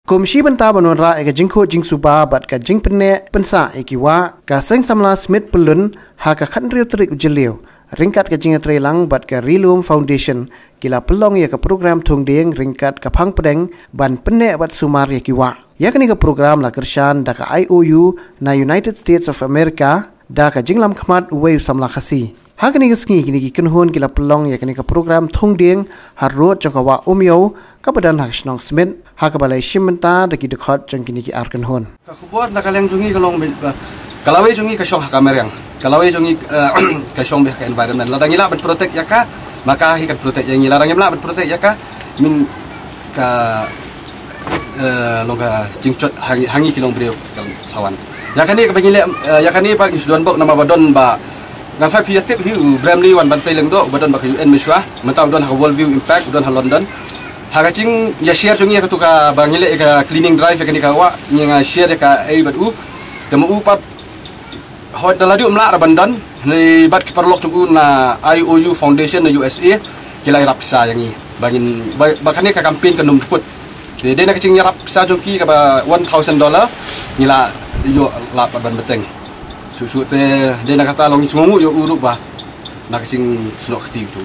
Komisi Bentah Banora eka jingko jing suba bat ka jing penne pensa ekiwa ka seng samla Smith pelun ha ka khandri trik ujeliu ringkat ka jing trelang bat ka Rilum Foundation kila pelong ya ka program thongdeng ringkat ka phang pedeng ban penne bat sumar ekiwa yakni ka program la kershan da ka IOU na United States of America da ka jinglam khmat wei samla khasi hakani gisngi kini ki kunhun kila pelong yakni ka program thongdeng harot jangkawa umyo ka badan hak snong Smith hakabalai shimenta daki dekat jangkini ki arkan hon ka khubor na kaleng jungi kalong kalawai jungi ka syong hakamerang kalawai jungi ka syong be ka environment ladang ila bet protect yaka maka hi kan protect yang larang ila bet protect yaka min ka loga jingchot hangi kilong breu kalong sawan yakani ka bangile yakani pa isduan bok nama badon ba ngan fa piatif hi bramli wan ban peleng do badon ba ka UN miswa mentaw don ha world view impact don ha London hagacing ya share jungi ka tuka bangile ka cleaning drive ka ni ka wa nga share ka ai badu temu upat hot daladi umla rabandan ni bat ki perlok tu na IOU Foundation na USA kila irap sa yangi bangin bakane ka campaign ka num put de na kacing yarap sa jungi ka ba $1,000 nila yo la ban beteng susu te de na kata long sungu yo uruk ba na kacing snok ti tu